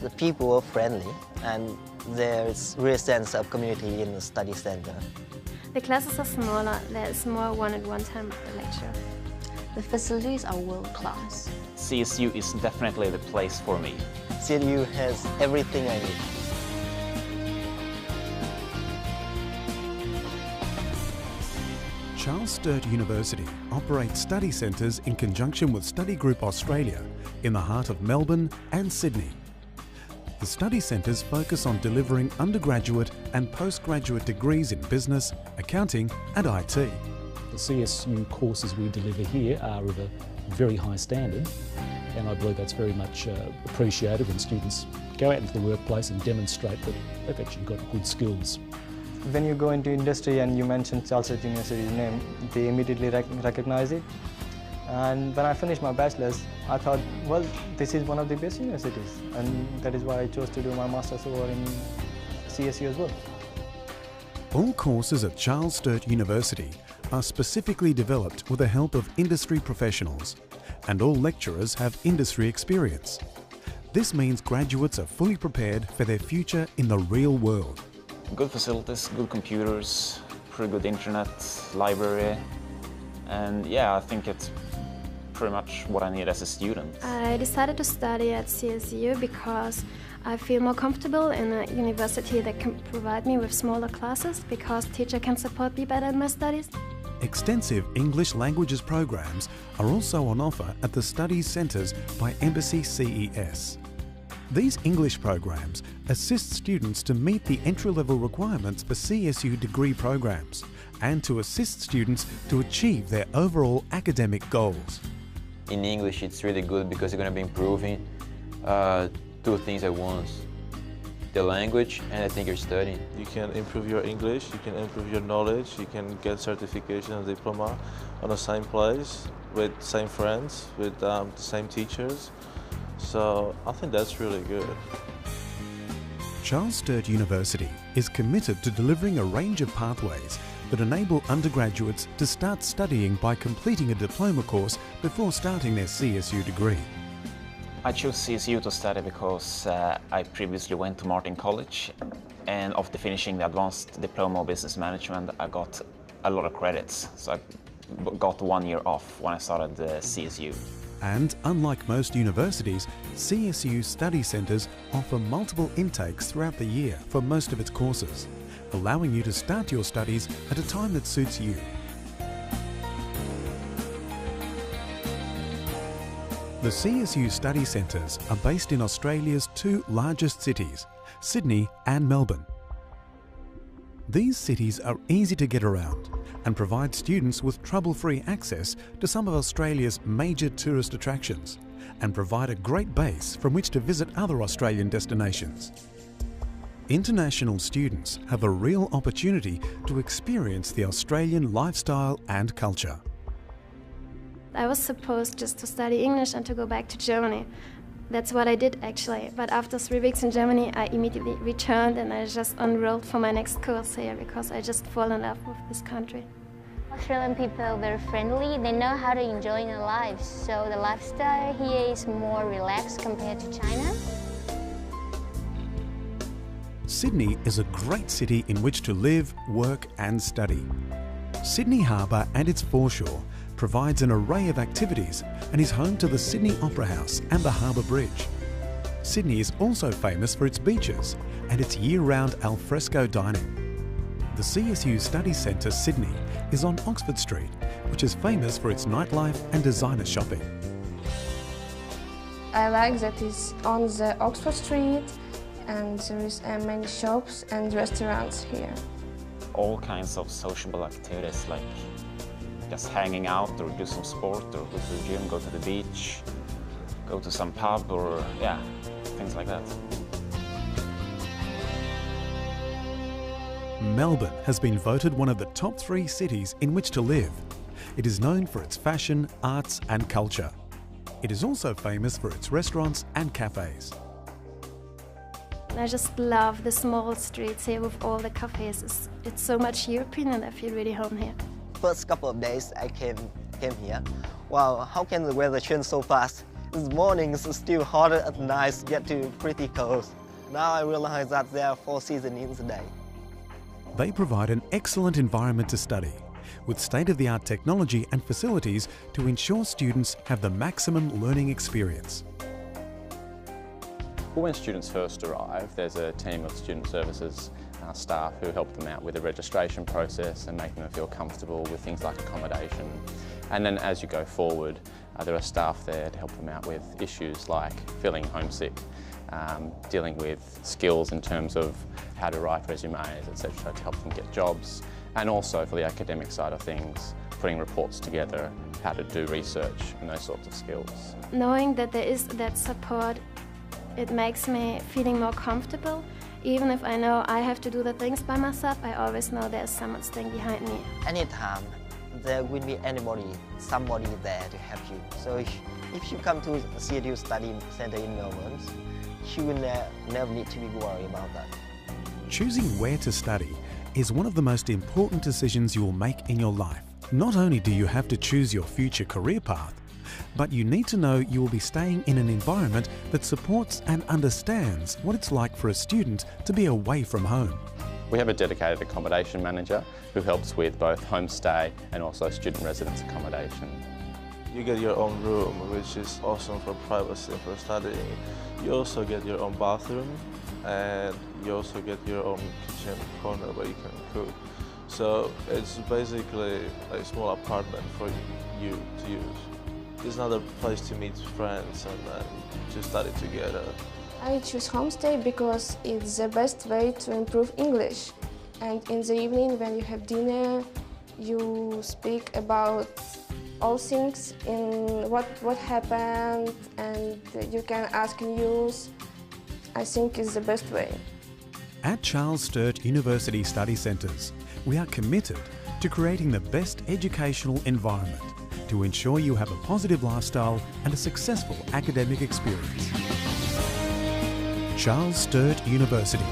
The people are friendly and there's real sense of community in the study center. The classes are smaller, there's more one-on-one time at the lecture. The facilities are world-class. CSU is definitely the place for me. CSU has everything I need. Sturt University operates study centres in conjunction with Study Group Australia in the heart of Melbourne and Sydney. The study centres focus on delivering undergraduate and postgraduate degrees in business, accounting and IT. The CSU courses we deliver here are of a very high standard, and I believe that's very much appreciated when students go out into the workplace and demonstrate that they've actually got good skills. When you go into industry and you mention Sturt University's name, they immediately recognize it. And when I finished my bachelor's, I thought, well, this is one of the best universities, and that is why I chose to do my master's over in CSU as well. All courses at Sturt University are specifically developed with the help of industry professionals, and all lecturers have industry experience. This means graduates are fully prepared for their future in the real world. Good facilities, good computers, pretty good internet, library, and yeah, I think it's pretty much what I need as a student. I decided to study at CSU because I feel more comfortable in a university that can provide me with smaller classes because teacher can support me better in my studies. Extensive English languages programs are also on offer at the studies centres by Embassy CES. These English programs assist students to meet the entry-level requirements for CSU degree programs and to assist students to achieve their overall academic goals. In English, it's really good because you're going to be improving two things at once: the language and I think you're studying. You can improve your English, you can improve your knowledge, you can get certification and diploma on the same place, with same friends, with the same teachers. So I think that's really good. Sturt University is committed to delivering a range of pathways that enable undergraduates to start studying by completing a diploma course before starting their CSU degree. I chose CSU to study because I previously went to Martin College, and after finishing the advanced diploma of business management, I got a lot of credits. So I got 1 year off when I started CSU. And unlike most universities, CSU study centres offer multiple intakes throughout the year for most of its courses, allowing you to start your studies at a time that suits you. The CSU study centres are based in Australia's two largest cities, Sydney and Melbourne. These cities are easy to get around and provide students with trouble-free access to some of Australia's major tourist attractions and provide a great base from which to visit other Australian destinations. International students have a real opportunity to experience the Australian lifestyle and culture. I was supposed just to study English and to go back to Germany. That's what I did actually, but after 3 weeks in Germany I immediately returned and I just enrolled for my next course here because I just fall in love with this country. Australian people are very friendly, they know how to enjoy their lives, so the lifestyle here is more relaxed compared to China. Sydney is a great city in which to live, work and study. Sydney Harbour and its foreshore provides an array of activities and is home to the Sydney Opera House and the Harbour Bridge. Sydney is also famous for its beaches and its year-round alfresco dining. The CSU Study Centre Sydney is on Oxford Street, which is famous for its nightlife and designer shopping. I like that it's on the Oxford Street and there is many shops and restaurants here. All kinds of sociable activities like just hanging out or do some sport or go to the gym, go to the beach, go to some pub or yeah, things like that. Melbourne has been voted one of the top 3 cities in which to live. It is known for its fashion, arts and culture. It is also famous for its restaurants and cafes. I just love the small streets here with all the cafes. It's so much European and I feel really home here. First couple of days I came here. Wow, how can the weather change so fast? This morning is still hotter at night, get to pretty cold. Now I realize that there are 4 seasons in the day. They provide an excellent environment to study, with state-of-the-art technology and facilities to ensure students have the maximum learning experience. Well, when students first arrive, there's a team of student services staff who help them out with the registration process and making them feel comfortable with things like accommodation. And then as you go forward, there are staff there to help them out with issues like feeling homesick, dealing with skills in terms of how to write resumes, etc., to help them get jobs, and also for the academic side of things, putting reports together, how to do research and those sorts of skills. Knowing that there is that support, it makes me feeling more comfortable. Even if I know I have to do the things by myself, I always know there's someone staying behind me. Anytime there will be somebody there to help you. So if you come to CSU Study Centre in Melbourne, you will never need to be worried about that. Choosing where to study is one of the most important decisions you will make in your life. Not only do you have to choose your future career path, but you need to know you will be staying in an environment that supports and understands what it's like for a student to be away from home. We have a dedicated accommodation manager who helps with both homestay and also student residence accommodation. You get your own room, which is awesome for privacy for studying. You also get your own bathroom, and you also get your own kitchen corner where you can cook. So it's basically a small apartment for you to use. It's another place to meet friends and to study together. I choose homestay because it's the best way to improve English. And in the evening when you have dinner, you speak about all things in what happened, and you can ask news. I think it's the best way. At Charles Sturt University Study Centres, we are committed to creating the best educational environment to ensure you have a positive lifestyle and a successful academic experience. Charles Sturt University.